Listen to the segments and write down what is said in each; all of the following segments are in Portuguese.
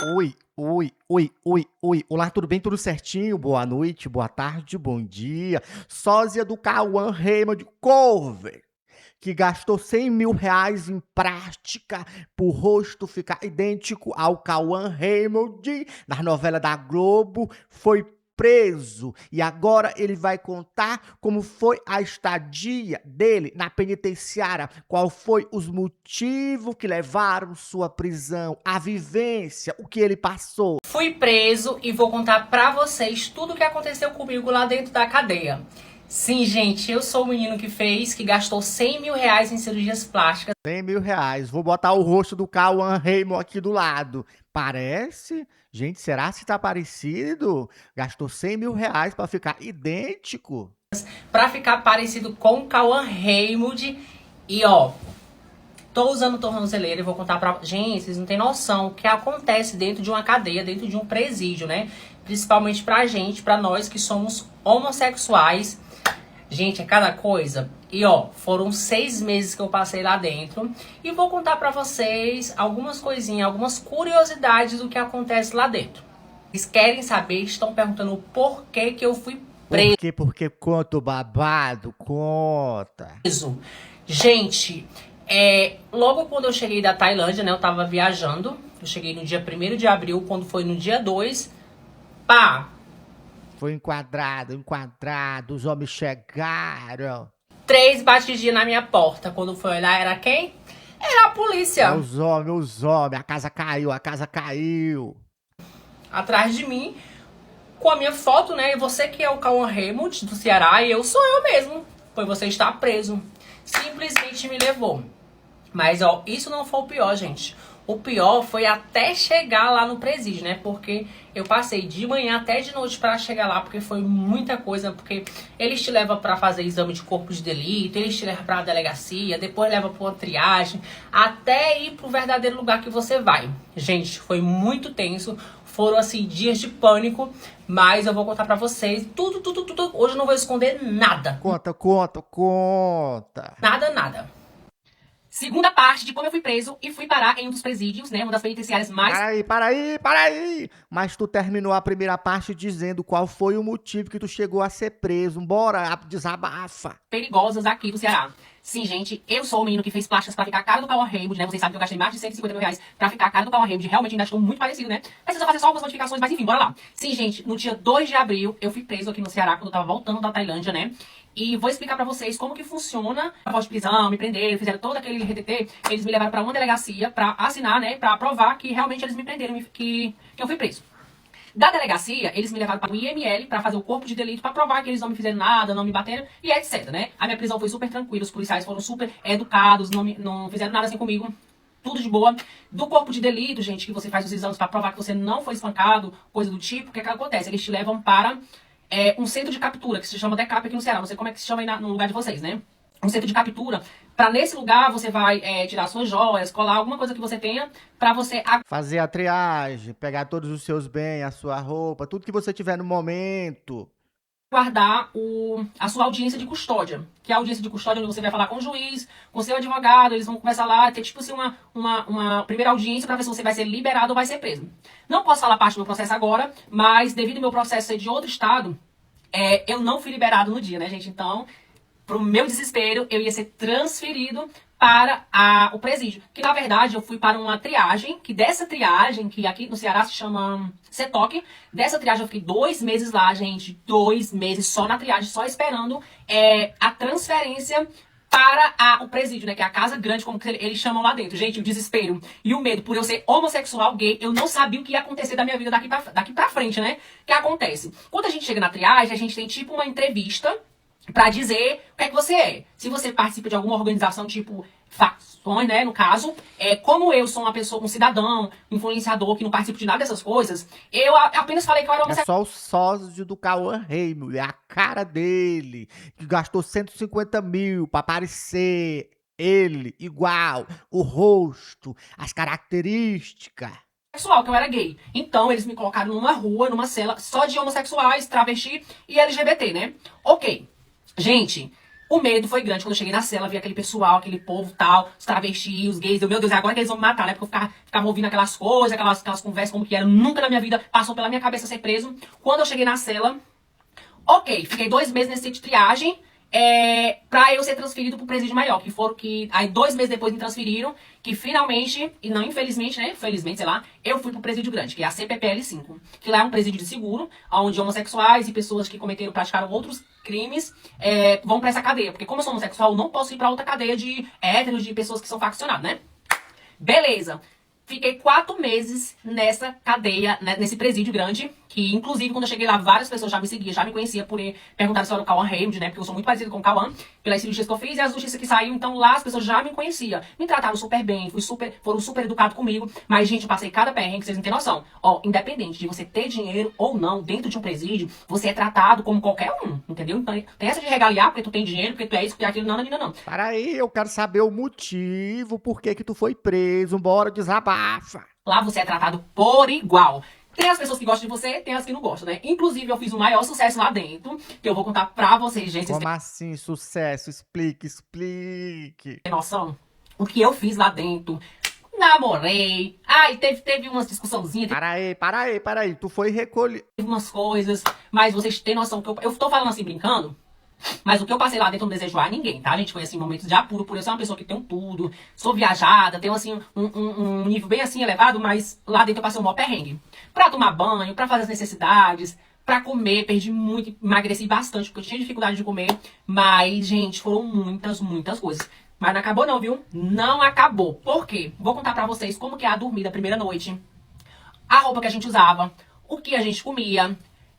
Oi. Olá, tudo bem? Tudo certinho? Boa noite, boa tarde, bom dia. Sósia do Cauã Raymond Cover, que gastou R$ 100.000 em prática pro rosto ficar idêntico ao Cauã Raymond na novela da Globo, foi preso e agora ele vai contar como foi a estadia dele na penitenciária, qual foi os motivos que levaram sua prisão, a vivência, o que ele passou. Fui preso e vou contar pra vocês tudo o que aconteceu comigo lá dentro da cadeia. Sim, gente, eu sou o menino que gastou R$ 100.000 em cirurgias plásticas. R$ 100.000. Vou botar o rosto do Cauã Raymond aqui do lado. Parece? Gente, será que tá parecido? Gastou R$ 100.000 pra ficar idêntico. Pra ficar parecido com o Cauã Raymond. E ó, tô usando tornozeleira e vou contar pra... Gente, vocês não têm noção o que acontece dentro de uma cadeia, dentro de um presídio, né? Principalmente pra gente, pra nós que somos homossexuais. Gente, é cada coisa. E ó, foram 6 meses que eu passei lá dentro. E vou contar pra vocês algumas coisinhas, algumas curiosidades do que acontece lá dentro. Vocês querem saber, estão perguntando o porquê que eu fui preso. Porque conta o babado, conta. Gente, logo quando eu cheguei da Tailândia, né, eu tava viajando. Eu cheguei no dia 1º de abril, quando foi no dia 2, pá! Foi enquadrado, os homens chegaram. 3 batidinhas na minha porta. Quando foi olhar, era quem? Era a polícia. Os homens, a casa caiu. Atrás de mim, com a minha foto, né? E você que é o Cauã Raymond do Ceará, e eu sou eu mesmo. Pois você está preso. Simplesmente me levou. Mas, ó, isso não foi o pior, gente. O pior foi até chegar lá no presídio, né? Porque eu passei de manhã até de noite pra chegar lá, porque foi muita coisa. Porque eles te levam pra fazer exame de corpo de delito, eles te levam pra delegacia, depois levam pra uma triagem, até ir pro verdadeiro lugar que você vai. Gente, foi muito tenso. Foram, assim, dias de pânico, mas eu vou contar pra vocês tudo. Hoje eu não vou esconder nada. Conta. Nada. Segunda parte de como eu fui preso e fui parar em um dos presídios, né? Uma das penitenciárias mais... Para aí. Mas tu terminou a primeira parte dizendo qual foi o motivo que tu chegou a ser preso. Bora, desabafa. perigosas aqui do Ceará. Sim, gente, eu sou o menino que fez plásticas pra ficar a cara do Cauã Raymond, né? Vocês sabem que eu gastei mais de R$ 150.000 pra ficar a cara do Cauã Raymond. Realmente ainda estou muito parecido, né? Precisa fazer só algumas modificações, mas enfim, bora lá. Sim, gente, no dia 2 de abril, eu fui preso aqui no Ceará, quando eu tava voltando da Tailândia, né? E vou explicar pra vocês como que funciona a voz de prisão, me prenderam, fizeram todo aquele RTT. Eles me levaram pra uma delegacia pra assinar, né? Pra provar que realmente eles me prenderam, que eu fui preso. Da delegacia, eles me levaram para o IML para fazer o corpo de delito, para provar que eles não me fizeram nada, não me bateram e etc, né? A minha prisão foi super tranquila, os policiais foram super educados, não fizeram nada assim comigo, tudo de boa. Do corpo de delito, gente, que você faz os exames para provar que você não foi espancado, coisa do tipo, o que acontece? Eles te levam para um centro de captura, que se chama DECAP aqui no Ceará, não sei como é que se chama aí no lugar de vocês, né? Um centro de captura, para nesse lugar você vai tirar suas joias, colar alguma coisa que você tenha, para você fazer a triagem, pegar todos os seus bens, a sua roupa, tudo que você tiver no momento. Guardar a sua audiência de custódia, que é a audiência de custódia onde você vai falar com o juiz, com o seu advogado, eles vão começar lá, ter tipo assim uma primeira audiência para ver se você vai ser liberado ou vai ser preso. Não posso falar parte do meu processo agora, mas devido ao meu processo ser de outro estado, eu não fui liberado no dia, né, gente? Então, pro meu desespero, eu ia ser transferido para o presídio. Que, na verdade, eu fui para uma triagem, que dessa triagem, que aqui no Ceará se chama CETOC, dessa triagem eu fiquei 2 meses lá, gente. 2 meses só na triagem, só esperando a transferência para o presídio, né? Que é a casa grande, como que eles chamam lá dentro. Gente, o desespero e o medo por eu ser homossexual, gay, eu não sabia o que ia acontecer da minha vida daqui pra frente, né? O que acontece? Quando a gente chega na triagem, a gente tem tipo uma entrevista pra dizer o que é que você é. Se você participa de alguma organização tipo facções, né, no caso, como eu sou uma pessoa, um cidadão, influenciador, que não participo de nada dessas coisas, eu apenas falei que eu era homossexual. É só o sósia do Cauã Raymond, é a cara dele, que gastou 150 mil pra aparecer ele, igual, o rosto, as características. Sexual, que eu era gay. Então, eles me colocaram numa rua, numa cela, só de homossexuais, travesti e LGBT, né? Ok. Gente, O medo foi grande quando eu cheguei na cela, vi aquele pessoal, aquele povo tal, os travestis, os gays. Eu, meu Deus, é agora que eles vão me matar, né? Porque eu ficava ouvindo aquelas coisas, aquelas conversas como que era. Nunca na minha vida passou pela minha cabeça ser preso. Quando eu cheguei na cela, ok, fiquei 2 meses nesse centro de triagem. Pra eu ser transferido pro presídio maior, que foram que. Aí 2 meses depois me transferiram, que finalmente, e não infelizmente, né? Felizmente, sei lá, eu fui pro presídio grande, que é a CPPL-5. Que lá é um presídio de seguro, onde homossexuais e pessoas que praticaram outros crimes vão pra essa cadeia. Porque como eu sou homossexual, eu não posso ir pra outra cadeia de héteros, de pessoas que são faccionadas, né? Beleza. Fiquei 4 meses nessa cadeia, né, nesse presídio grande, que inclusive quando eu cheguei lá, várias pessoas já me seguiam, já me conheciam por perguntar se eu era o Cauã Raymond, né, porque eu sou muito parecido com o Cauã, pelas cirurgias que eu fiz e as justiças que saíram, então lá as pessoas já me conheciam. Me trataram super bem, foram super educados comigo, mas gente, eu passei cada perrengue, vocês não têm noção. Ó, independente de você ter dinheiro ou não dentro de um presídio, você é tratado como qualquer um, entendeu? Então tem essa de regaliar porque tu tem dinheiro, porque tu é isso, porque é aquilo, não, não, não. Para aí, eu quero saber o motivo, por que que tu foi preso, bora desabafa. Lá você é tratado por igual. Tem as pessoas que gostam de você, tem as que não gostam, né? Inclusive, eu fiz o maior sucesso lá dentro, que eu vou contar pra vocês, gente. Vocês Como assim, sucesso? Explique, explique. têm noção? O que eu fiz lá dentro. Namorei. Ai, teve umas discussãozinhas, Para aí. Tu foi recolher. teve umas coisas. Mas vocês têm noção que eu tô falando assim, brincando. Mas o que eu passei lá dentro eu não desejo a ninguém, tá, gente? Foi, assim, momentos de apuro, por eu ser uma pessoa que tem um tudo, sou viajada, tenho, assim, um nível bem, assim, elevado, mas lá dentro eu passei um maior perrengue. Pra tomar banho, pra fazer as necessidades, pra comer, perdi muito, emagreci bastante, porque eu tinha dificuldade de comer. Mas, gente, foram muitas, muitas coisas. Mas não acabou não, viu? Não acabou. Por quê? Vou contar pra vocês como que é a dormir da primeira noite, a roupa que a gente usava, o que a gente comia,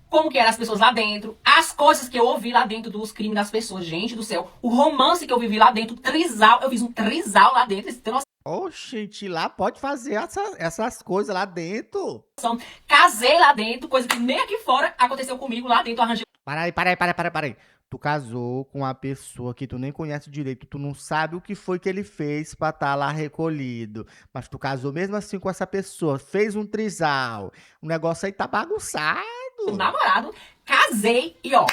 como que eram as pessoas lá dentro, as coisas que eu ouvi lá dentro dos crimes das pessoas. Gente do céu, o romance que eu vivi lá dentro, trisal, eu fiz um trisal lá dentro, você tem Oxente, lá pode fazer essas coisas lá dentro. noção? Casei lá dentro, coisa que nem aqui fora aconteceu comigo lá dentro, eu arranjei Para aí. Tu casou com uma pessoa que tu nem conhece direito, tu não sabe o que foi que ele fez pra estar lá recolhido. Mas tu casou mesmo assim com essa pessoa, fez um trisal. O negócio aí tá bagunçado. um namorado, casei e ó,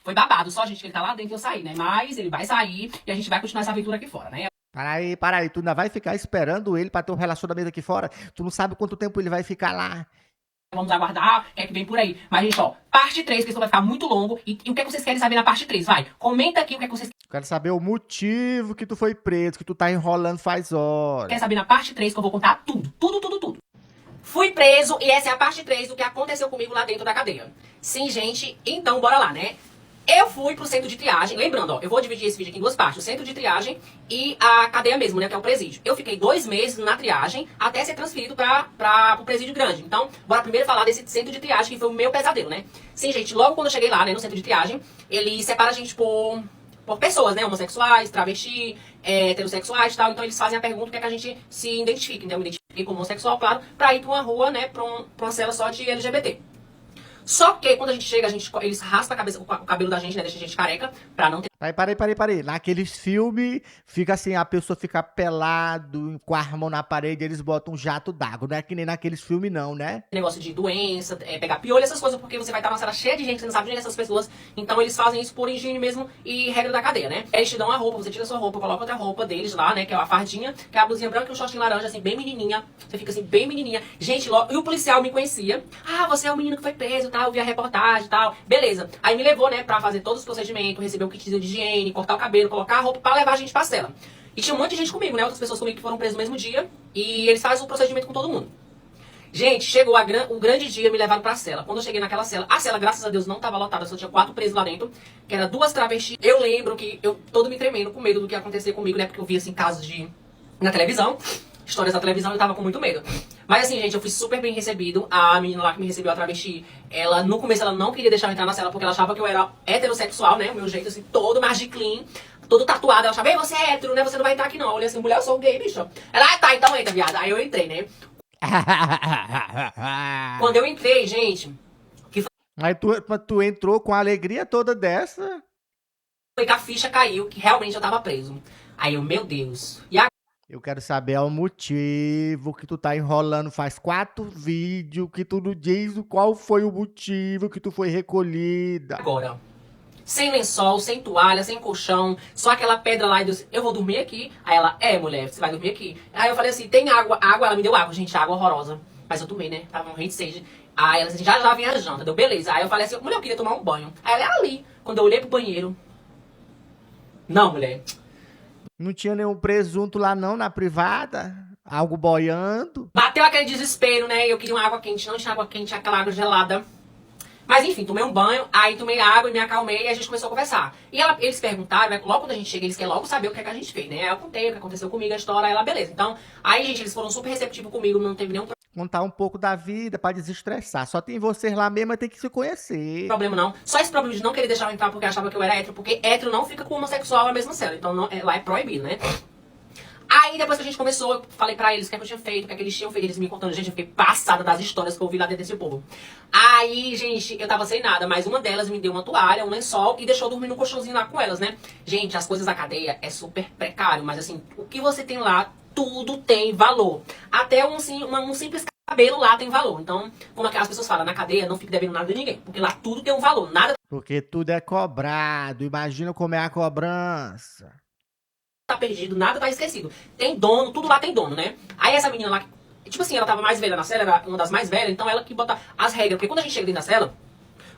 foi babado, só gente que ele tá lá dentro e eu saí, né? Mas ele vai sair e a gente vai continuar essa aventura aqui fora, né? Para aí, tu ainda vai ficar esperando ele pra ter um relacionamento aqui fora? Tu não sabe quanto tempo ele vai ficar lá. Vamos aguardar o que é que vem por aí. Mas, gente, ó, parte 3, que isso vai ficar muito longo. E o que é que vocês querem saber na parte 3? Vai, comenta aqui o que é que vocês Quero saber o motivo que tu foi preso, que tu tá enrolando faz horas. querem saber na parte 3, que eu vou contar tudo. Tudo, tudo, tudo. Fui preso e essa é a parte 3 do que aconteceu comigo lá dentro da cadeia. Sim, gente, então bora lá, né? Eu fui pro centro de triagem, lembrando, ó, eu vou dividir esse vídeo aqui em duas partes, o centro de triagem e a cadeia mesmo, né, que é o presídio. Eu fiquei 2 meses na triagem até ser transferido pro presídio grande. Então, bora primeiro falar desse centro de triagem, que foi o meu pesadelo, né? Sim, gente, logo quando eu cheguei lá, né, no centro de triagem, ele separa a gente por pessoas, né, homossexuais, travesti, heterossexuais e tal. Então eles fazem a pergunta, o que é que a gente se identifica. Então eu me identifiquei como homossexual, claro, pra ir pra uma rua, né, pra uma cela só de LGBT. Só que quando a gente chega, eles raspam a cabeça, o cabelo da gente, né? Deixa a gente careca, pra não ter Parei. Naqueles filmes, fica assim, a pessoa fica pelado, com a mão na parede, eles botam um jato d'água. Não é que nem naqueles filmes não, né? negócio de doença, pegar piolho, essas coisas, porque você vai estar numa sala cheia de gente, você não sabe de onde é essas pessoas. Então eles fazem isso por higiene mesmo e regra da cadeia, né? Eles te dão a roupa, você tira a sua roupa, coloca outra roupa deles lá, né? Que é a fardinha, que é a blusinha branca e um shortinho laranja, assim, bem menininha. Você fica assim, bem menininha. Gente, logo, e o policial me conhecia. Ah, você é o menino que foi preso, tal, eu vi a reportagem e tal. Beleza. Aí me levou, né, pra fazer todos os procedimentos, receber o kitzinho de higiene, cortar o cabelo, colocar a roupa pra levar a gente pra cela. E tinha um monte de gente comigo, né? Outras pessoas comigo que foram presas no mesmo dia. E eles fazem o procedimento com todo mundo. Gente, chegou o grande dia, me levaram pra cela. Quando eu cheguei naquela cela, a cela, graças a Deus, não tava lotada, só tinha 4 presos lá dentro, que era 2 travestis. Eu lembro que eu todo me tremendo, com medo do que ia acontecer comigo, né? Porque eu via, assim, casos na televisão, histórias da televisão, eu tava com muito medo. Mas assim, gente, eu fui super bem recebido. A menina lá que me recebeu, a travesti, ela, no começo, ela não queria deixar eu entrar na cela, porque ela achava que eu era heterossexual, né? O meu jeito, assim, todo magiclean, todo tatuado. Ela achava, ei, você é hétero, né? Você não vai entrar aqui, não. Eu olhei assim, mulher, eu sou gay, bicho. Ela, ah, tá, então entra, viado. Aí eu entrei, né? Quando eu entrei, gente, Mas tu entrou com a alegria toda dessa. foi que a ficha caiu, que realmente eu tava preso. Aí eu, meu Deus. E Eu quero saber o motivo que tu tá enrolando. Faz 4 vídeos que tu não diz qual foi o motivo que tu foi recolhida. agora? sem lençol, sem toalha, sem colchão, só aquela pedra lá e Deus, eu vou dormir aqui. Aí ela, mulher, você vai dormir aqui. Aí eu falei assim, tem água? Água, ela me deu água, gente, água horrorosa. Mas eu tomei, né? Tava morrendo de sede. Aí ela disse, já vem a janta, deu beleza. Aí eu falei assim, mulher, eu queria tomar um banho. Aí ela, ali. Quando eu olhei pro banheiro, não, mulher. Não tinha nenhum presunto lá não, na privada? Algo boiando? Bateu aquele desespero, né? Eu queria uma água quente, não tinha água quente, aquela água gelada. Mas enfim, tomei um banho, aí tomei água e me acalmei e a gente começou a conversar. E eles perguntaram, né, logo quando a gente chega, eles querem logo saber o que é que a gente fez, né? Aí eu contei o que aconteceu comigo, a história, aí ela, beleza. Então, aí, gente, eles foram super receptivos comigo, não teve nenhum Contar um pouco da vida pra desestressar. Só tem vocês lá mesmo, tem que se conhecer. problema não. Só esse problema de não querer deixar eu entrar porque achava que eu era hétero, porque hétero não fica com homossexual na mesma cela. Então não, lá é proibido, né? Aí depois que a gente começou, eu falei pra eles o que é que eu tinha feito, o que é que eles tinham feito, eles me contando, gente, eu fiquei passada das histórias que eu ouvi lá dentro desse povo. Aí, gente, eu tava sem nada, mas uma delas me deu uma toalha, um lençol e deixou eu dormir no colchãozinho lá com elas, né? Gente, as coisas da cadeia é super precário, mas assim, o que você tem lá, tudo tem valor. Até um simples cabelo lá tem valor. Então, como aquelas pessoas falam, na cadeia não fique devendo nada de ninguém, porque lá tudo tem um valor, nada Porque tudo é cobrado. Imagina como é a cobrança. tá perdido, nada tá esquecido. Tem dono, tudo lá tem dono, né? Aí essa menina lá, tipo assim, ela tava mais velha na cela, era uma das mais velhas, então ela que bota as regras. Porque quando a gente chega dentro da cela,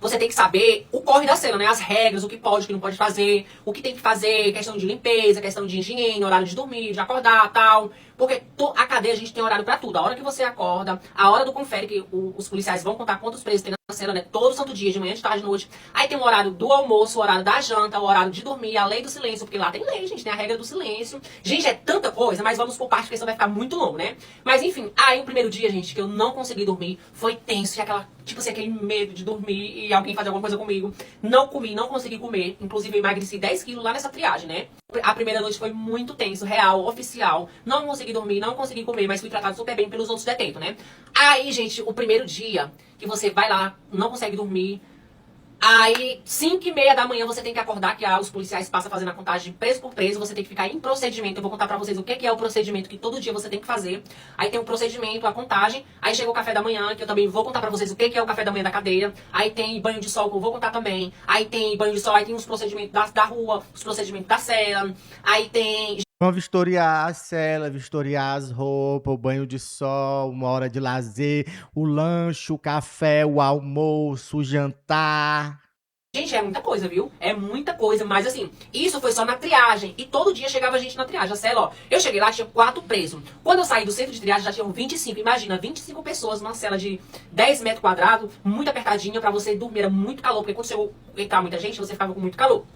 você tem que saber o corre da cela, né? As regras, o que pode, o que não pode fazer, o que tem que fazer, questão de limpeza, questão de higiene, horário de dormir, de acordar, tal. Porque a cadeia a gente tem horário pra tudo. A hora que você acorda, a hora do confere, que os policiais vão contar quantos presos tem na cela, né? Todo santo dia, de manhã, de tarde, de noite. Aí tem o horário do almoço, o horário da janta, o horário de dormir, a lei do silêncio, porque lá tem lei, gente, tem a regra do silêncio. Gente, é tanta coisa, mas vamos por parte, porque senão vai ficar muito longo, né? Mas enfim, aí o primeiro dia, gente, que eu não consegui dormir, foi tenso, e aquela, tipo assim, aquele medo de dormir e alguém fazer alguma coisa comigo. Não comi, não consegui comer. Inclusive, eu emagreci 10 quilos lá nessa triagem, né? A primeira noite foi muito tenso, real, oficial. Não consegui dormir, não consegui comer, mas fui tratado super bem pelos outros detentos, né? Aí, gente, o primeiro dia que você vai lá, não consegue dormir. Aí, 5h30 da manhã, você tem que acordar, que os policiais passam fazendo a contagem de preso por preso. Você tem que ficar em procedimento. Eu vou contar pra vocês o que é o procedimento que todo dia você tem que fazer. Aí tem o procedimento, a contagem. Aí chega o café da manhã, que eu também vou contar pra vocês o que é o café da manhã da cadeia. Aí tem banho de sol, que eu vou contar também. Aí tem banho de sol, aí tem os procedimentos da rua, os procedimentos da cela. Aí tem... Vão vistoriar a cela, vistoriar as roupas, o banho de sol, uma hora de lazer, o lanche, o café, o almoço, o jantar. Gente, é muita coisa, viu? É muita coisa, mas assim, isso foi só na triagem. E todo dia chegava gente na triagem. A cela, ó, eu cheguei lá, tinha 4 presos. Quando eu saí do centro de triagem, já tinham 25. Imagina, 25 pessoas numa cela de 10 metros quadrados, muito apertadinha, pra você dormir. Era muito calor, porque quando chegou entrar muita gente, você ficava com muito calor.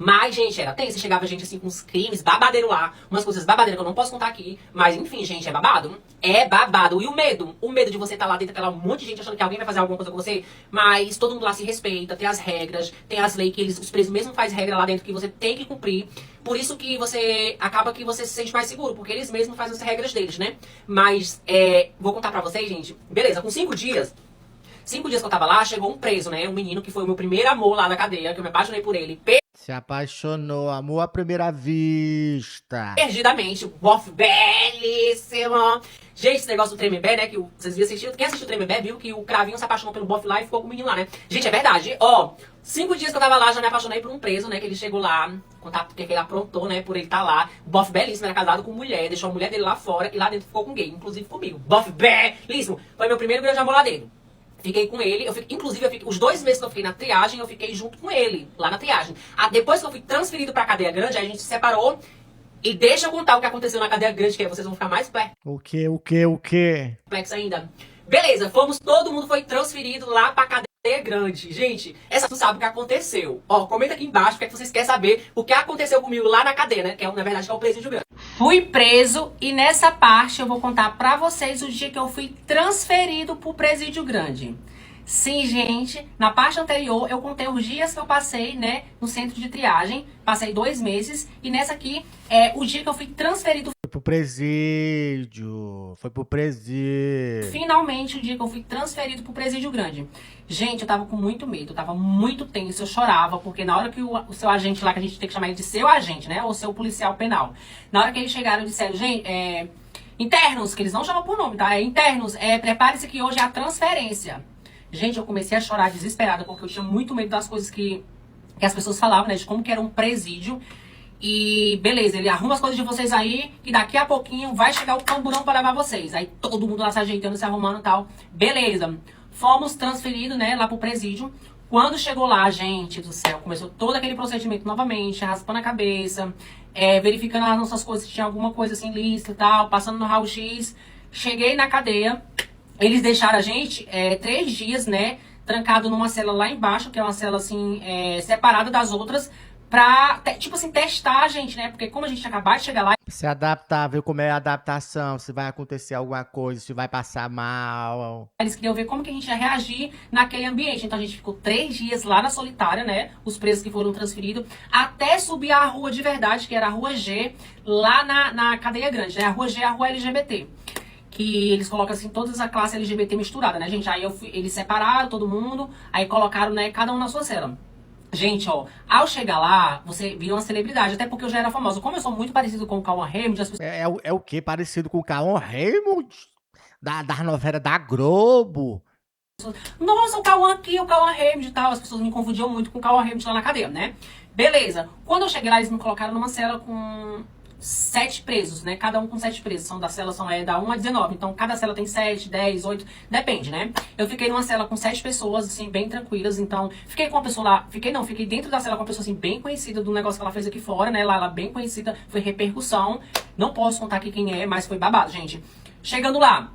Mas, gente, era tenso. Chegava gente assim com uns crimes, babadeiro lá. Umas coisas babadeiras que eu não posso contar aqui. Mas, enfim, gente, é babado. É babado. E o medo? O medo de você estar lá dentro daquela monte de gente achando que alguém vai fazer alguma coisa com você. Mas todo mundo lá se respeita, tem as regras, tem as leis que os presos mesmo fazem regra lá dentro que você tem que cumprir. Por isso que você acaba que você se sente mais seguro, porque eles mesmos fazem as regras deles, né? Mas, vou contar pra vocês, gente. Beleza, com 5 dias... 5 dias que eu tava lá, chegou um preso, né? Um menino que foi o meu primeiro amor lá na cadeia, que eu me apaixonei por ele. Se apaixonou, amor à primeira vista. Perdidamente, o bofe belíssimo. Gente, esse negócio do Tremembé, né? Que vocês viram assistir. Quem assistiu o Tremembé viu que o Cravinho se apaixonou pelo bofe lá e ficou com o menino lá, né? Gente, é verdade. Ó, 5 dias que eu tava lá, já me apaixonei por um preso, né? Que ele chegou lá, contar porque ele aprontou, né? Por ele estar lá. O bofe belíssimo, era casado com mulher, deixou a mulher dele lá fora e lá dentro ficou com gay, inclusive comigo. Bofe belíssimo. Foi meu primeiro grande amor lá dentro. Fiquei com ele, os 2 meses que eu fiquei na triagem, eu fiquei junto com ele, lá na triagem. Depois que eu fui transferido pra cadeia grande, aí a gente se separou. E deixa eu contar o que aconteceu na cadeia grande, que aí vocês vão ficar mais O quê? perplexos ainda. Beleza, todo mundo foi transferido lá pra cadeia grande. Gente, essa não sabe o que aconteceu. Ó, comenta aqui embaixo o que, é que vocês querem saber o que aconteceu comigo lá na cadeia, né? Que é, na verdade, que é o presídio grande. Fui preso e nessa parte eu vou contar pra vocês o dia que eu fui transferido pro presídio grande. Sim, gente, na parte anterior eu contei os dias que eu passei, né, no centro de triagem. Passei 2 meses e nessa aqui é o dia que eu fui transferido. Foi pro presídio. Finalmente o dia que eu fui transferido pro presídio grande. Gente, eu tava com muito medo, eu tava muito tenso, eu chorava, porque na hora que o seu agente lá, que a gente tem que chamar ele de seu agente, né, ou seu policial penal. Na hora que eles chegaram e disseram, gente, internos, que eles não chamam por nome, tá? Internos, prepare-se que hoje é a transferência. Gente, eu comecei a chorar desesperada, porque eu tinha muito medo das coisas que que as pessoas falavam, né, de como que era um presídio. E beleza, ele arruma as coisas de vocês aí, que daqui a pouquinho vai chegar o camburão pra levar vocês. Aí todo mundo lá se ajeitando, se arrumando e tal. Beleza. Fomos transferidos, né, lá pro presídio. Quando chegou lá, gente do céu, começou todo aquele procedimento novamente, raspando a cabeça, verificando as nossas coisas, se tinha alguma coisa assim lícita e tal, passando no raio-x. Cheguei na cadeia, eles deixaram a gente 3 dias, né, trancado numa cela lá embaixo, que é uma cela assim, separada das outras, pra, tipo assim, testar a gente, né? Porque como a gente acabou de chegar lá. Se adaptar, ver como é a adaptação, se vai acontecer alguma coisa, se vai passar mal. Eles queriam ver como que a gente ia reagir naquele ambiente. Então a gente ficou 3 dias lá na solitária, né? Os presos que foram transferidos, até subir a rua de verdade, que era a Rua G, lá na cadeia grande, né? A Rua G é a rua LGBT. Que eles colocam assim todas a classe LGBT misturada, né, gente? Aí eles separaram todo mundo, aí colocaram, né, cada um na sua cela. Gente, ó, ao chegar lá, você vira uma celebridade, até porque eu já era famosa. Como eu sou muito parecido com o Cauã Raymond, as pessoas... É o quê? Parecido com o Cauã Raymond? Da novela da Globo? Nossa, o Cauã aqui, o Cauã Raymond e tal. As pessoas me confundiam muito com o Cauã Raymond lá na cadeia, né? Beleza. Quando eu cheguei lá, eles me colocaram numa cela com 7 presos, né? Cada um com 7 presos. São da cela, da 1 a 19. Então, cada cela tem 7, 10, 8, depende, né? Eu fiquei numa cela com 7 pessoas, assim, bem tranquilas. Então, fiquei com uma pessoa lá... Fiquei dentro da cela com uma pessoa, assim, bem conhecida do negócio que ela fez aqui fora, né? Lá, ela bem conhecida. Foi repercussão. Não posso contar aqui quem é, mas foi babado, gente. Chegando lá...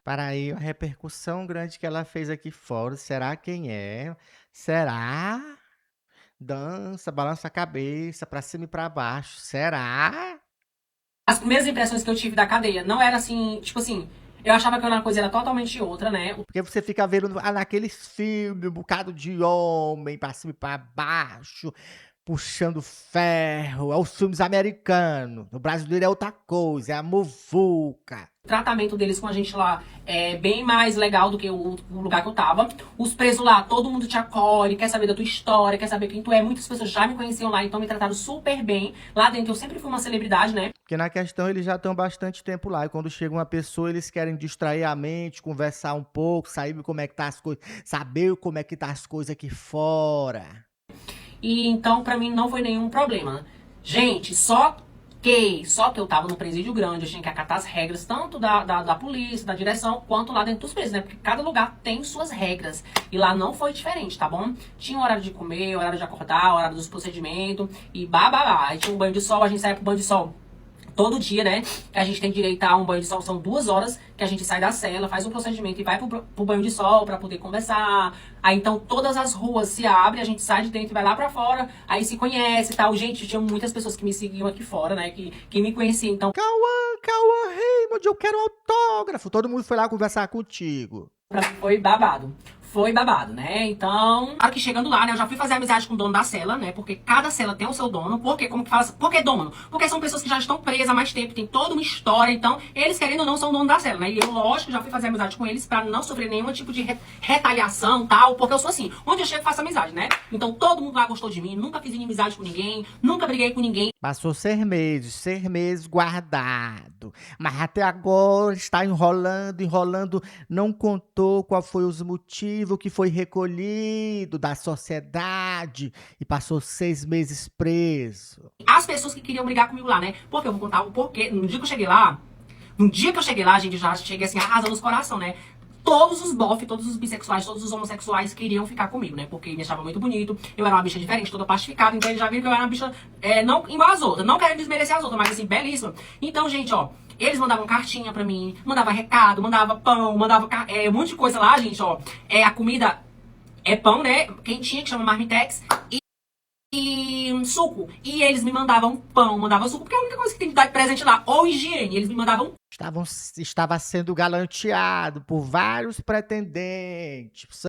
Para aí, a repercussão grande que ela fez aqui fora. Será quem é? Será? Dança, balança a cabeça, pra cima e pra baixo. Será? As primeiras impressões que eu tive da cadeia não era assim, tipo assim, eu achava que uma coisa era totalmente outra, né? Porque você fica vendo naqueles filmes um bocado de homem pra cima e pra baixo, puxando ferro. É os filmes americanos. No brasileiro é outra coisa, é a muvuca. O tratamento deles com a gente lá é bem mais legal do que o lugar que eu tava. Os presos lá, todo mundo te acolhe, quer saber da tua história, quer saber quem tu é. Muitas pessoas já me conheciam lá, então me trataram super bem. Lá dentro eu sempre fui uma celebridade, né? Porque na questão eles já estão bastante tempo lá. E quando chega uma pessoa, eles querem distrair a mente, conversar um pouco, saber como é que tá as coisas, saber como é que tá as coisas aqui fora. E então pra mim não foi nenhum problema. Gente, só que eu tava no presídio grande, eu tinha que acatar as regras, tanto da polícia, da direção, quanto lá dentro dos presos, né? Porque cada lugar tem suas regras. E lá não foi diferente, tá bom? Tinha horário de comer, horário de acordar, horário dos procedimentos, e bababá. Aí tinha um banho de sol, a gente saía pro banho de sol todo dia, né? Que a gente tem direito a um banho de sol, são 2 horas que a gente sai da cela, faz um procedimento e vai pro banho de sol pra poder conversar. Aí então todas as ruas se abrem, a gente sai de dentro e vai lá pra fora, aí se conhece e tal. Gente, tinha muitas pessoas que me seguiam aqui fora, né? Que me conheciam, então... Cauã Raymond, eu quero autógrafo. Todo mundo foi lá conversar contigo. Pra mim foi babado. Foi babado, né? Então, aqui chegando lá, né? Eu já fui fazer amizade com o dono da cela, né? Porque cada cela tem o seu dono. Por quê? Como que fala? Por que dono? Porque são pessoas que já estão presas há mais tempo, tem toda uma história. Então, eles, querendo ou não, são o dono da cela, né? E eu, lógico, já fui fazer amizade com eles pra não sofrer nenhum tipo de retaliação, tal. Porque eu sou assim. Onde eu chego, faço amizade, né? Então, todo mundo lá gostou de mim. Nunca fiz inimizade com ninguém. Nunca briguei com ninguém. Passou 6 meses guardado. Mas até agora está enrolando. Não contou qual foi os motivos que foi recolhido da sociedade e passou 6 meses preso. As pessoas que queriam brigar comigo lá, né? Porque eu vou contar o porquê. No dia que eu cheguei lá, gente, já cheguei assim, arrasando os coração, né? Todos os bof, todos os bissexuais, todos os homossexuais queriam ficar comigo, né? Porque me achava muito bonito. Eu era uma bicha diferente, toda plastificada. Então eles já viram que eu era uma bicha não igual as outras. Não querendo desmerecer as outras, mas assim, belíssima. Então, gente, ó. Eles mandavam cartinha pra mim, mandava recado, mandava pão, mandava um monte de coisa lá, gente, ó. A comida é pão, né? Quentinha, que chama Marmitex. E suco. E eles me mandavam pão, mandavam suco, porque é a única coisa que tem que dar de presente lá. Ou higiene. Eles me mandavam... Estava sendo galanteado por vários pretendentes.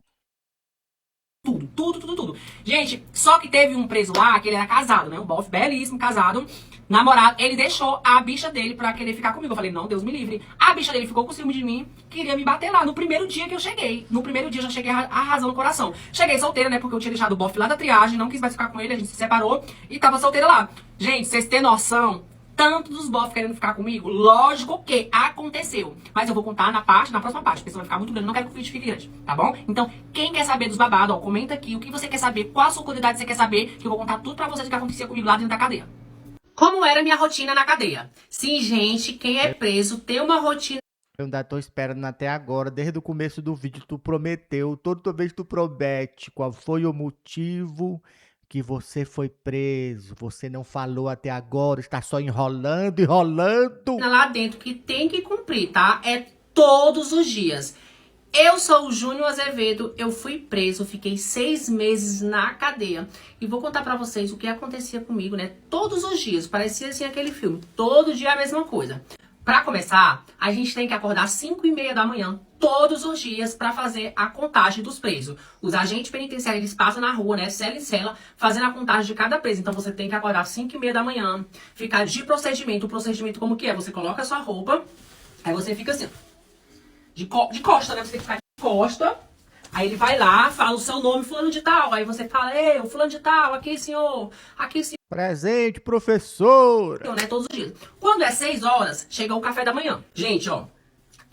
Tudo. Gente, só que teve um preso lá, que ele era casado, né? Um bofe belíssimo, casado, namorado. Ele deixou a bicha dele pra querer ficar comigo. Eu falei, não, Deus me livre. A bicha dele ficou com ciúme de mim, queria me bater lá. No primeiro dia que eu cheguei. No primeiro dia eu já cheguei arrasando o coração. Cheguei solteira, né? Porque eu tinha deixado o bofe lá da triagem, não quis mais ficar com ele, a gente se separou e tava solteira lá. Gente, vocês têm noção tanto dos bofs querendo ficar comigo. Lógico que aconteceu. Mas eu vou contar na próxima parte. A pessoa vai ficar muito grande. Não quero que o vídeo fique grande, tá bom? Então, quem quer saber dos babados, ó, comenta aqui o que você quer saber, qual a sua curiosidade você quer saber, que eu vou contar tudo pra vocês o que acontecia comigo lá dentro da cadeia. Como era a minha rotina na cadeia? Sim, gente, quem é preso tem uma rotina. Eu ainda tô esperando até agora, desde o começo do vídeo, tu prometeu, toda vez tu promete qual foi o motivo que você foi preso. Você não falou até agora, está só enrolando, enrolando. Lá dentro que tem que cumprir, tá? É todos os dias. Eu sou o Júnior Azevedo, eu fui preso, fiquei 6 meses na cadeia. E vou contar pra vocês o que acontecia comigo, né? Todos os dias, parecia assim aquele filme, todo dia a mesma coisa. Pra começar, a gente tem que acordar às 5h30 da manhã, todos os dias, pra fazer a contagem dos presos. Os agentes penitenciários, eles passam na rua, né, cela em cela, fazendo a contagem de cada preso. Então você tem que acordar às 5h30 da manhã, ficar de procedimento. O procedimento como que é? Você coloca a sua roupa, aí você fica assim, de costa, né? Você tem que ficar de costa. Aí ele vai lá, fala o seu nome, fulano de tal. Aí você fala, ei, o fulano de tal, aqui senhor, Presente, professora. né? Todos os dias. Quando é 6 horas, chega o café da manhã. Gente, ó,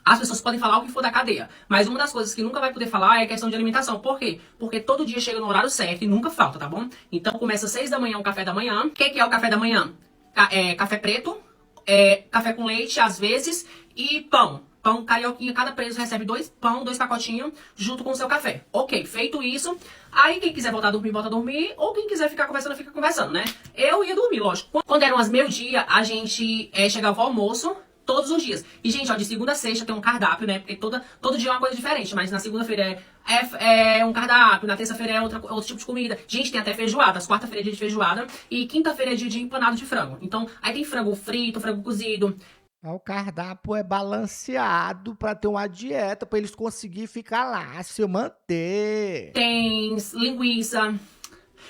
as pessoas podem falar o que for da cadeia, mas uma das coisas que nunca vai poder falar é a questão de alimentação. Por quê? Porque todo dia chega no horário certo e nunca falta, tá bom? Então começa às 6 da manhã o café da manhã. O que é o café da manhã? Café preto, café com leite, às vezes, e pão. Pão carioquinha, cada preso recebe 2 pão, 2 pacotinhos, junto com o seu café. Ok, feito isso, aí quem quiser voltar a dormir, volta a dormir, ou quem quiser ficar conversando, fica conversando, né? Eu ia dormir, lógico. Quando eram as meio-dia, a gente chegava ao almoço, todos os dias. E, gente, ó, de segunda a sexta tem um cardápio, né? Porque todo dia é uma coisa diferente, mas na segunda-feira é um cardápio, na terça-feira é outro tipo de comida. Gente, tem até feijoada, as quarta-feira é dia de feijoada, e quinta-feira é dia de empanado de frango. Então, aí tem frango frito, frango cozido. O cardápio é balanceado para ter uma dieta, para eles conseguirem ficar lá, se manter. Tem linguiça.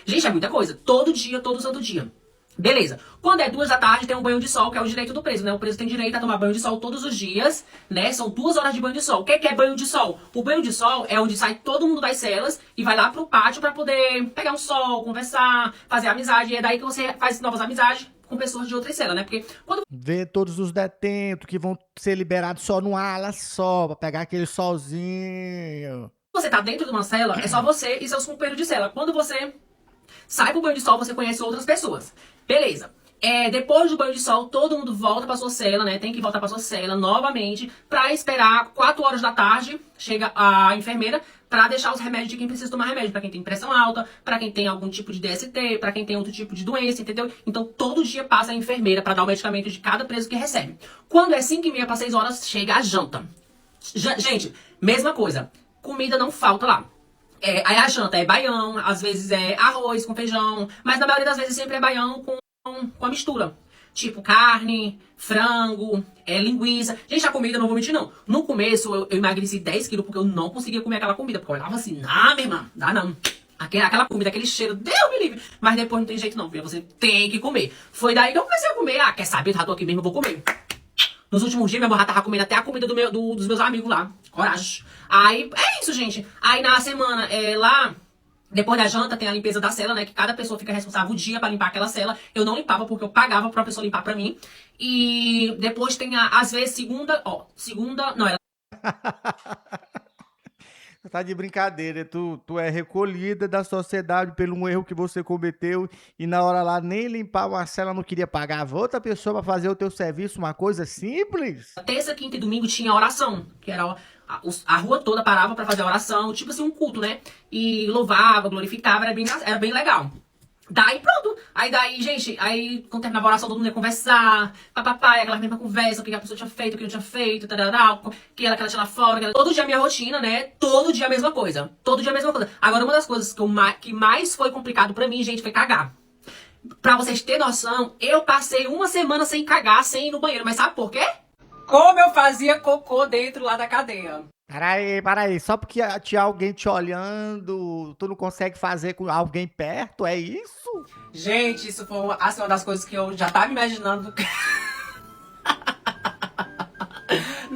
Gente, é muita coisa. Todo dia, todo santo dia. Beleza. Quando é 2 da tarde, tem um banho de sol, que é o direito do preso, né? O preso tem direito a tomar banho de sol todos os dias, né? São 2 horas de banho de sol. O que é banho de sol? O banho de sol é onde sai todo mundo das celas e vai lá pro pátio pra poder pegar um sol, conversar, fazer amizade. E é daí que você faz novas amizades com pessoas de outras celas, né? Porque quando Ver todos os detentos que vão ser liberados só numa ala só, pra pegar aquele solzinho. você tá dentro de uma cela, é só você e seus companheiros de cela. Quando você sai pro banho de sol, você conhece outras pessoas. Beleza. Depois do banho de sol, todo mundo volta pra sua cela, né? Tem que voltar pra sua cela novamente pra esperar 4 horas da tarde. Chega a enfermeira pra deixar os remédios de quem precisa tomar remédio. Pra quem tem pressão alta, pra quem tem algum tipo de DST, pra quem tem outro tipo de doença, entendeu? Então, todo dia passa a enfermeira pra dar o medicamento de cada preso que recebe. Quando é 5h30 para 6 horas, chega a janta. Gente, mesma coisa. Comida não falta lá. Aí a janta é baião, às vezes é arroz com feijão, mas na maioria das vezes sempre é baião com a mistura. Tipo carne, frango, linguiça. Gente, a comida, não vou mentir não. No começo eu emagreci 10 quilos porque eu não conseguia comer aquela comida. Porque eu olhava assim, minha irmã, dá não. Aquela comida, aquele cheiro, Deus me livre. Mas depois não tem jeito não, filha, você tem que comer. Foi daí que eu comecei a comer. Quer saber, eu já tô aqui mesmo, eu vou comer. Nos últimos dias, minha mãe tava comendo até a comida dos meus amigos lá. Coragem. Aí, é isso, gente. Aí na semana, lá, depois da janta, tem a limpeza da cela, né? Que cada pessoa fica responsável o dia pra limpar aquela cela. Eu não limpava porque eu pagava pra pessoa limpar pra mim. E depois tem, às vezes, segunda... Não, era... Tá de brincadeira, tu é recolhida da sociedade pelo um erro que você cometeu e na hora lá nem limpar uma cela não queria pagar outra pessoa pra fazer o teu serviço, uma coisa simples. Terça, quinta e domingo tinha oração, que era a rua toda parava pra fazer oração, tipo assim, um culto, né? E louvava, glorificava, era bem legal. Daí pronto. Aí daí, gente, aí quando terminava a oração, todo mundo ia conversar, papapá, aquela mesma conversa, o que a pessoa tinha feito, o que não tinha feito, tarará, que ela tinha lá fora. Todo dia a minha rotina, né? Todo dia a mesma coisa. Todo dia a mesma coisa. Agora, uma das coisas que mais foi complicado pra mim, gente, foi cagar. Pra vocês terem noção, eu passei 1 semana sem cagar, sem ir no banheiro. Mas sabe por quê? Como eu fazia cocô dentro lá da cadeia. Para aí, só porque tinha alguém te olhando, tu não consegue fazer com alguém perto, é isso? Gente, isso foi uma das coisas que eu já tava imaginando.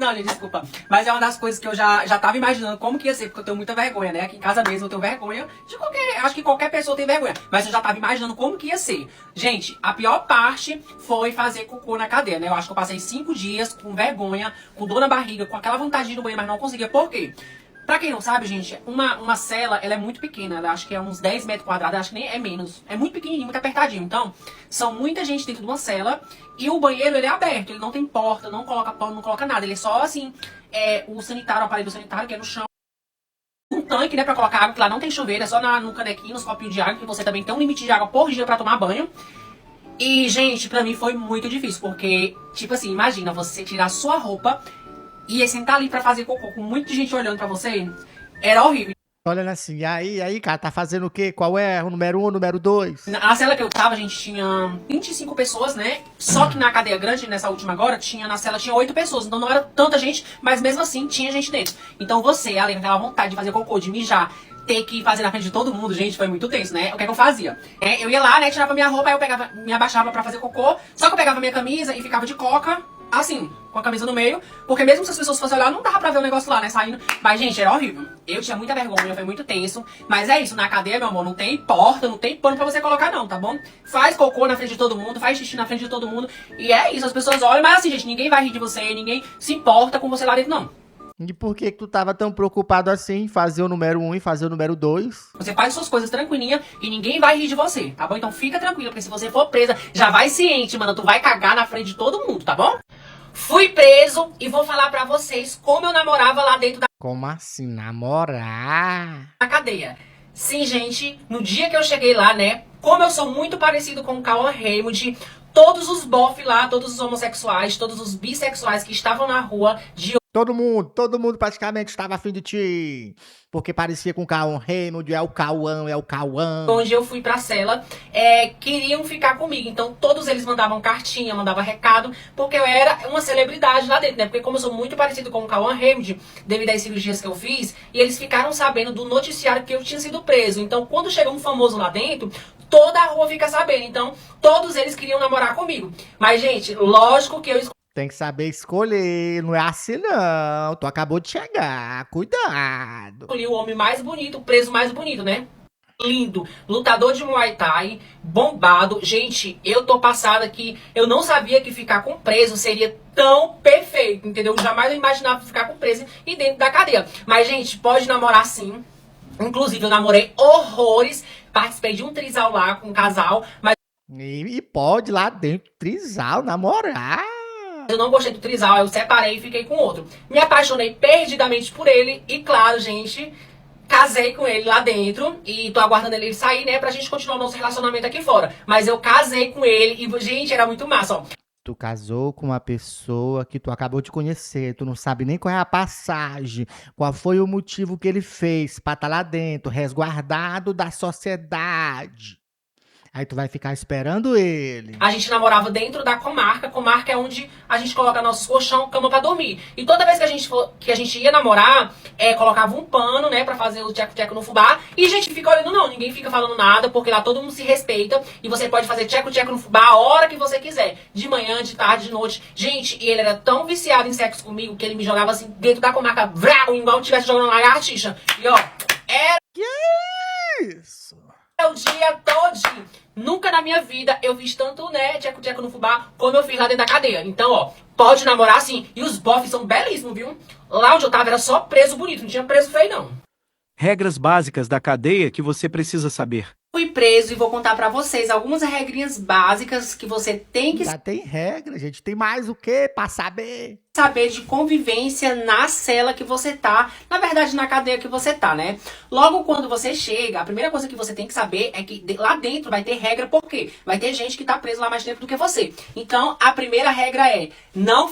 Não, gente, desculpa. Mas é uma das coisas que eu já tava imaginando como que ia ser, porque eu tenho muita vergonha, né? Aqui em casa mesmo eu tenho vergonha de qualquer... Acho que qualquer pessoa tem vergonha. Mas eu já tava imaginando como que ia ser. Gente, a pior parte foi fazer cocô na cadeia, né? Eu acho que eu passei 5 dias com vergonha, com dor na barriga, com aquela vontade de ir no banheiro, mas não conseguia. Por quê? Pra quem não sabe, gente, uma cela, ela é muito pequena. Ela acho que é uns 10 metros quadrados, acho que nem é menos. É muito pequenininho, muito apertadinho. Então, são muita gente dentro de uma cela. E o banheiro, ele é aberto. Ele não tem porta, não coloca pano, não coloca nada. Ele é só, assim, o sanitário, o aparelho sanitário, que é no chão. Um tanque, né, pra colocar água, que lá não tem chuveiro. É só no canequinho, nos copinhos de água, que você também tem um limite de água por dia pra tomar banho. E, gente, pra mim foi muito difícil. Porque, tipo assim, imagina você tirar sua roupa e sentar ali pra fazer cocô com muita gente olhando pra você, era horrível. Olhando assim, aí, cara, tá fazendo o quê? Qual é? O número 1, o número 2? Na cela que eu tava, a gente tinha 25 pessoas, né? Só que na cadeia grande, nessa última agora, na cela tinha 8 pessoas. Então não era tanta gente, mas mesmo assim tinha gente dentro. Então você, além daquela vontade de fazer cocô, de mijar, ter que fazer na frente de todo mundo, gente, foi muito tenso, né? O que é que eu fazia? Eu ia lá, né, tirava minha roupa, aí eu pegava, me abaixava pra fazer cocô, só que eu pegava minha camisa e ficava de coca, assim, com a camisa no meio, porque mesmo se as pessoas fossem olhar, não dava pra ver o negócio lá, né, saindo. Mas, gente, era horrível. Eu tinha muita vergonha, foi muito tenso. Mas é isso, na cadeia, meu amor, não tem porta, não tem pano pra você colocar, não, tá bom? Faz cocô na frente de todo mundo, faz xixi na frente de todo mundo. E é isso, as pessoas olham, mas assim, gente, ninguém vai rir de você, ninguém se importa com você lá dentro, não. E por que tu tava tão preocupado assim em fazer o número 1 e fazer o número 2? Você faz suas coisas tranquilinha e ninguém vai rir de você, tá bom? Então fica tranquila, porque se você for presa, já vai ciente, mano, tu vai cagar na frente de todo mundo, tá bom? Fui preso e vou falar pra vocês como eu namorava lá dentro Como assim, namorar? da cadeia. Sim, gente, no dia que eu cheguei lá, né, como eu sou muito parecido com o Cauã Raymond, todos os bof lá, todos os homossexuais, todos os bissexuais que estavam na rua de Todo mundo praticamente estava afim de ti. Porque parecia com o Cauã Raymond, é o Cauã. onde eu fui pra cela, queriam ficar comigo. Então todos eles mandavam cartinha, mandavam recado, porque eu era uma celebridade lá dentro, né? Porque como eu sou muito parecido com o Cauã Raymond, devido às cirurgias que eu fiz, e eles ficaram sabendo do noticiário que eu tinha sido preso. Então quando chega um famoso lá dentro, toda a rua fica sabendo. Então todos eles queriam namorar comigo. Mas, gente, lógico que eu Tem que saber escolher, não é assim não. Tu acabou de chegar, cuidado. escolhi o homem mais bonito, o preso mais bonito, né? Lindo, lutador de Muay Thai, bombado. Gente, eu tô passada que eu não sabia que ficar com preso seria tão perfeito, entendeu? Jamais eu imaginava ficar com preso e dentro da cadeia. Mas, gente, pode namorar sim. Inclusive, eu namorei horrores. Participei de um trisal lá com um casal, mas E pode lá dentro trisal, namorar. eu não gostei do trisal, eu separei e fiquei com outro. Me apaixonei perdidamente por ele e, claro, gente, casei com ele lá dentro e tô aguardando ele sair, né, pra gente continuar o nosso relacionamento aqui fora. Mas eu casei com ele e, gente, era muito massa, ó. Tu casou com uma pessoa que tu acabou de conhecer, tu não sabe nem qual é a passagem, qual foi o motivo que ele fez pra estar lá dentro, resguardado da sociedade. Aí tu vai ficar esperando ele. A gente namorava dentro da comarca. Comarca é onde a gente coloca nossos colchão, cama pra dormir. E toda vez que a gente ia namorar, colocava um pano, né, pra fazer o tcheco-tcheco no fubá. E a gente fica olhando, não, ninguém fica falando nada, porque lá todo mundo se respeita. E você pode fazer tcheco-tcheco no fubá a hora que você quiser. De manhã, de tarde, de noite. Gente, e ele era tão viciado em sexo comigo que ele me jogava assim dentro da comarca, vrau, igual se estivesse jogando lagartixa. E ó, era Isso. o dia todinho. Nunca na minha vida eu fiz tanto, né, tcheco-tcheco no fubá como eu fiz lá dentro da cadeia. Então, ó, pode namorar sim. E os bofs são belíssimos, viu? Lá onde eu tava era só preso bonito, não tinha preso feio, não. Regras básicas da cadeia que você precisa saber. Fui preso e vou contar pra vocês algumas regrinhas básicas que você tem que Já tem regra, gente. Tem mais o que pra saber? saber de convivência na cela que você tá, na verdade na cadeia que você tá, né? Logo quando você chega, a primeira coisa que você tem que saber é que lá dentro vai ter regra, por quê? Vai ter gente que tá preso lá mais tempo do que você. Então, a primeira regra é, não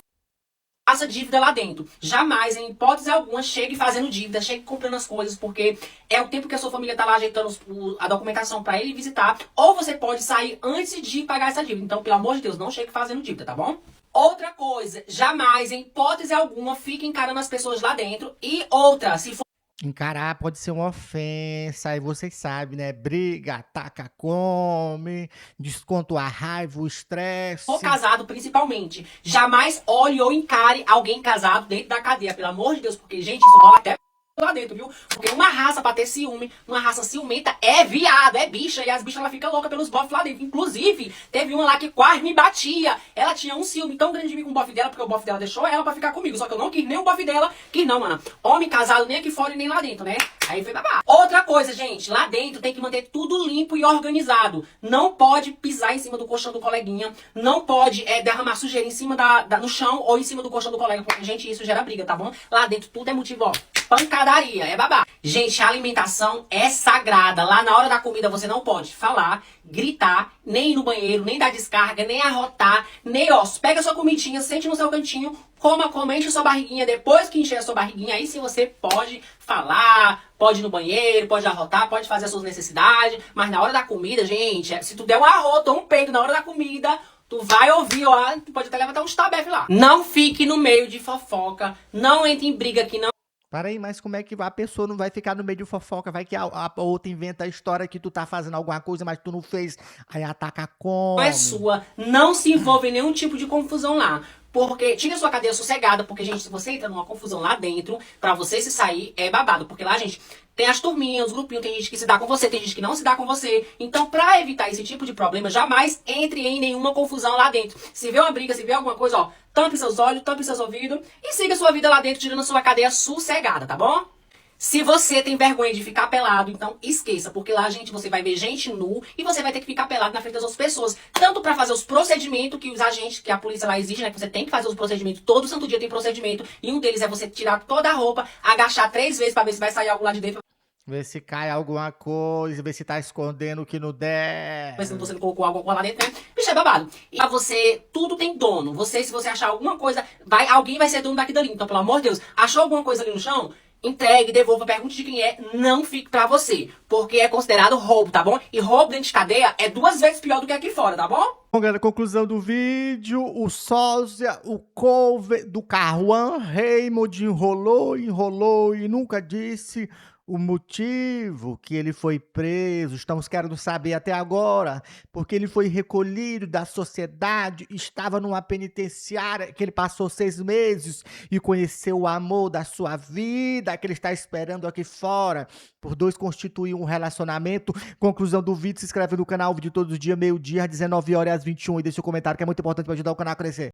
faça dívida lá dentro. Jamais, em hipótese alguma, chegue fazendo dívida, chegue comprando as coisas, porque é o tempo que a sua família tá lá ajeitando a documentação pra ele visitar, ou você pode sair antes de pagar essa dívida. Então, pelo amor de Deus, não chegue fazendo dívida, tá bom? Outra coisa, jamais, em hipótese alguma, fique encarando as pessoas lá dentro. E outra, se for Encarar pode ser uma ofensa, aí vocês sabem, né? Briga, ataca, come, desconta a raiva, o Ou estresse. casado, principalmente. Jamais olhe ou encare alguém casado dentro da cadeia, pelo amor de Deus, porque, gente, isso rola até lá dentro, viu? Porque uma raça pra ter ciúme, uma raça ciumenta é viado, é bicha, e as bichas ela fica louca pelos bofs lá dentro. Inclusive, teve uma lá que quase me batia. Ela tinha um ciúme tão grande de mim com o bofe dela, porque o bofe dela deixou ela pra ficar comigo. Só que eu não quis nem o bofe dela, quis não, mano. Homem casado nem aqui fora e nem lá dentro, né? Aí foi babá. Outra coisa, gente, lá dentro tem que manter tudo limpo e organizado. Não pode pisar em cima do colchão do coleguinha, não pode derramar sujeira em cima no chão ou em cima do colchão do colega, porque, gente, isso gera briga, tá bom? Lá dentro tudo é motivo, ó, pancadaria, é babá. Gente, a alimentação é sagrada. Lá na hora da comida você não pode falar, gritar, nem ir no banheiro, nem dar descarga, nem arrotar, nem, ó, pega sua comidinha, sente no seu cantinho, coma, enche sua barriguinha. Depois que encher a sua barriguinha, aí sim você pode falar, pode ir no banheiro, pode arrotar, pode fazer as suas necessidades. Mas na hora da comida, gente, se tu der um arroto ou um peido na hora da comida, tu vai ouvir, ó, tu pode até levantar uns tabef lá. Não fique no meio de fofoca, não entre em briga que não Para aí, mas como é que a pessoa não vai ficar no meio de fofoca? Vai que a outra inventa a história que tu tá fazendo alguma coisa, mas tu não fez. Aí ataca como? é sua. Não se envolve em nenhum tipo de confusão lá. Porque tira sua cadeia sossegada, porque, gente, se você entra numa confusão lá dentro, pra você se sair, é babado. Porque lá, gente, tem as turminhas, os grupinhos, tem gente que se dá com você, tem gente que não se dá com você. Então, pra evitar esse tipo de problema, jamais entre em nenhuma confusão lá dentro. Se vê uma briga, se vê alguma coisa, ó, tampe seus olhos, tampe seus ouvidos e siga sua vida lá dentro, tirando sua cadeia sossegada, tá bom? Se você tem vergonha de ficar pelado, então esqueça, porque lá, gente, você vai ver gente nu e você vai ter que ficar pelado na frente das outras pessoas. Tanto pra fazer os procedimentos que os agentes, que a polícia lá exige, né, que você tem que fazer os procedimentos, todo santo dia tem procedimento, e um deles é você tirar toda a roupa, agachar 3 vezes pra ver se vai sair algo lá de dentro, Ver se cai alguma coisa, ver se tá escondendo o que não der. mas se você não colocou algo lá dentro, né? Bicho, é babado. E pra você, tudo tem dono. Você, se você achar alguma coisa, alguém vai ser dono daqui dali. Então, pelo amor de Deus, achou alguma coisa ali no chão? Entregue, devolva, pergunte de quem é, não fique pra você. Porque é considerado roubo, tá bom? E roubo dentro de cadeia é 2 vezes pior do que aqui fora, tá bom? Bom, galera, conclusão do vídeo, o sósia, o cover do Cauã Raymond enrolou e nunca disse o motivo que ele foi preso. Estamos querendo saber até agora, porque ele foi recolhido da sociedade, estava numa penitenciária que ele passou 6 meses e conheceu o amor da sua vida, que ele está esperando aqui fora, por 2 constituir um relacionamento. Conclusão do vídeo, se inscreve no canal, vídeo todos os dias, meio-dia, às 19 horas e às 21, e deixa o comentário que é muito importante para ajudar o canal a crescer.